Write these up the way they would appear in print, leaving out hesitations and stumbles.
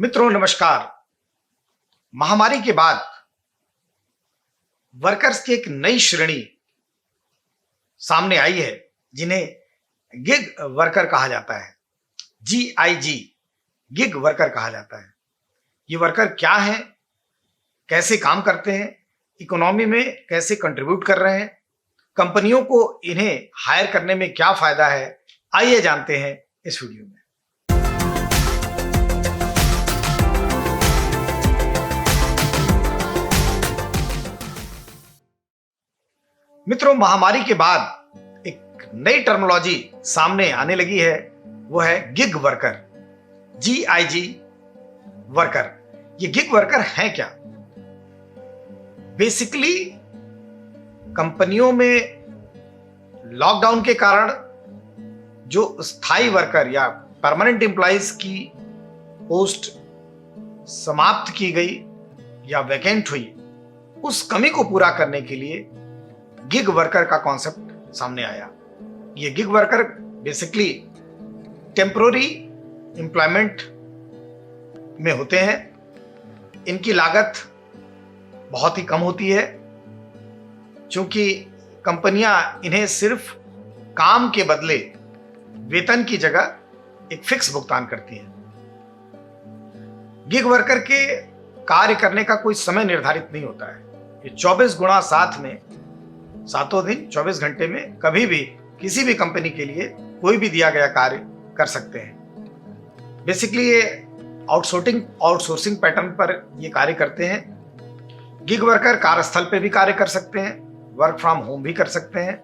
मित्रों नमस्कार। महामारी के बाद वर्कर्स की एक नई श्रेणी सामने आई है जिन्हें गिग वर्कर कहा जाता है। GIG गिग वर्कर कहा जाता है। ये वर्कर क्या हैं, कैसे काम करते हैं, इकोनॉमी में कैसे कंट्रीब्यूट कर रहे हैं, कंपनियों को इन्हें हायर करने में क्या फायदा है, आइए जानते हैं इस वीडियो में। मित्रों, महामारी के बाद एक नई टर्मिनोलॉजी सामने आने लगी है, वो है गिग वर्कर, GIG वर्कर। ये गिग वर्कर है क्या? बेसिकली कंपनियों में लॉकडाउन के कारण जो स्थायी वर्कर या परमानेंट एम्प्लॉइज की पोस्ट समाप्त की गई या वैकेंट हुई, उस कमी को पूरा करने के लिए गिग वर्कर का कॉन्सेप्ट सामने आया। ये gig worker basically temporary employment में होते हैं। इनकी लागत बहुत ही कम होती है, क्योंकि कंपनियां इन्हें सिर्फ काम के बदले वेतन की जगह एक फिक्स भुगतान करती हैं। गिग वर्कर के कार्य करने का कोई समय निर्धारित नहीं होता है। ये 24x7 में, सातों दिन 24 घंटे में कभी भी किसी भी कंपनी के लिए कोई भी दिया गया कार्य कर सकते हैं। बेसिकली ये आउटसोर्सिंग पैटर्न पर ये कार्य करते हैं। गिग वर्कर कार्यस्थल पे भी कार्य कर सकते हैं, वर्क फ्रॉम होम भी कर सकते हैं।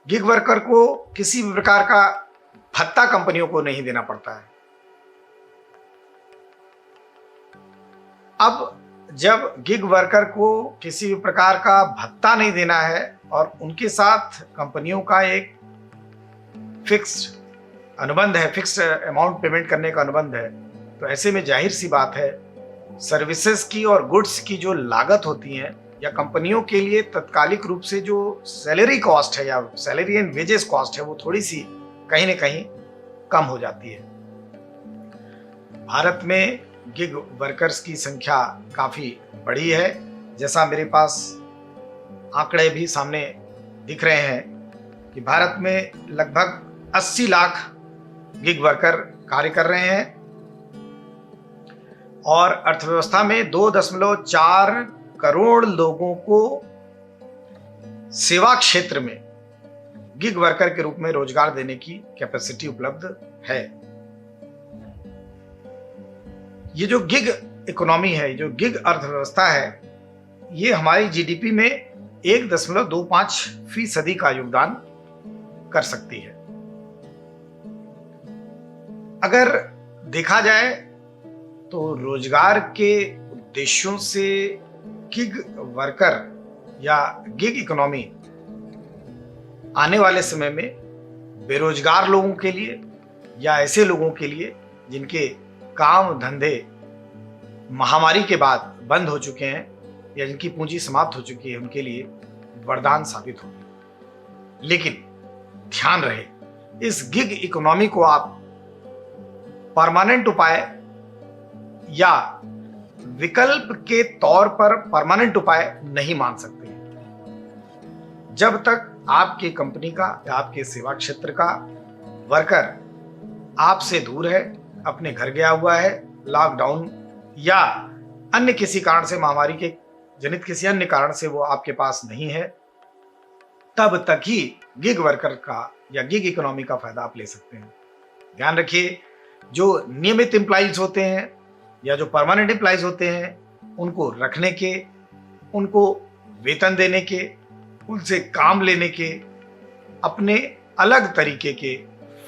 गिग वर्कर को किसी भी प्रकार का भत्ता कंपनियों को नहीं देना पड़ता है। अब जब गिग वर्कर को किसी भी प्रकार का भत्ता नहीं देना है और उनके साथ कंपनियों का एक फिक्स्ड अनुबंध है, फिक्स्ड अमाउंट पेमेंट करने का अनुबंध है, तो ऐसे में जाहिर सी बात है सर्विसेज की और गुड्स की जो लागत होती है या कंपनियों के लिए तत्कालिक रूप से जो सैलरी कॉस्ट है या सैलरी एंड वेजेस कॉस्ट है, वो थोड़ी सी कहीं ना कहीं कम हो जाती है। भारत में गिग वर्कर्स की संख्या काफ़ी बड़ी है। जैसा मेरे पास आंकड़े भी सामने दिख रहे हैं कि भारत में लगभग 80 लाख गिग वर्कर कार्य कर रहे हैं और अर्थव्यवस्था में 2.4 करोड़ लोगों को सेवा क्षेत्र में गिग वर्कर के रूप में रोजगार देने की कैपेसिटी उपलब्ध है। ये जो गिग इकोनॉमी है, जो गिग अर्थव्यवस्था है, ये हमारी जीडीपी में 1.25% का योगदान कर सकती है। अगर देखा जाए तो रोजगार के उद्देश्यों से गिग वर्कर या गिग इकोनॉमी आने वाले समय में बेरोजगार लोगों के लिए या ऐसे लोगों के लिए जिनके काम धंधे महामारी के बाद बंद हो चुके हैं या जिनकी पूंजी समाप्त हो चुकी है, उनके लिए वरदान साबित होगी। लेकिन ध्यान रहे, इस गिग इकोनॉमी को आप परमानेंट उपाय या विकल्प के तौर पर परमानेंट उपाय नहीं मान सकते। जब तक आपकी कंपनी का या आपके सेवा क्षेत्र का वर्कर आपसे दूर है, अपने घर गया हुआ है, लॉकडाउन या अन्य किसी कारण से, महामारी के जनित किसी अन्य कारण से वो आपके पास नहीं है, तब तक ही गिग वर्कर का या गिग इकोनॉमी का फायदा आप ले सकते हैं। ध्यान रखिए, जो नियमित एम्प्लॉइज होते हैं या जो परमानेंट एम्प्लॉइज होते हैं, उनको रखने के, उनको वेतन देने के, उनसे काम लेने के अपने अलग तरीके के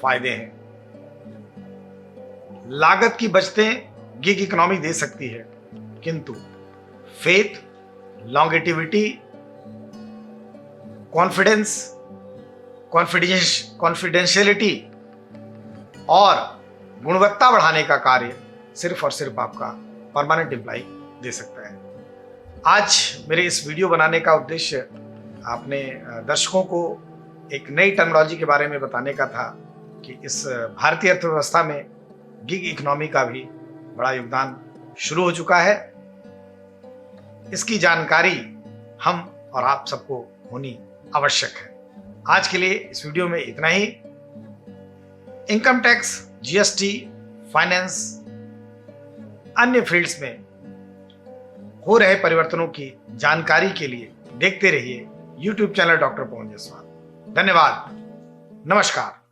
फायदे हैं। लागत की बचतें गिग इकोनॉमी दे सकती है, किंतु फेथ, लॉन्गेटिविटी, कॉन्फिडेंशियलिटी और गुणवत्ता बढ़ाने का कार्य सिर्फ और सिर्फ आपका परमानेंट एम्प्लॉय दे सकता है। आज मेरे इस वीडियो बनाने का उद्देश्य अपने दर्शकों को एक नई टेक्नोलॉजी के बारे में बताने का था कि इस भारतीय अर्थव्यवस्था में गिग इकोनॉमी का भी बड़ा योगदान शुरू हो चुका है। इसकी जानकारी हम और आप सबको होनी आवश्यक है। आज के लिए इस वीडियो में इतना ही। इनकम टैक्स, जीएसटी, फाइनेंस, अन्य फील्ड्स में हो रहे परिवर्तनों की जानकारी के लिए देखते रहिए YouTube channel doctor Pawan Jaiswal. धन्यवाद। नमस्कार।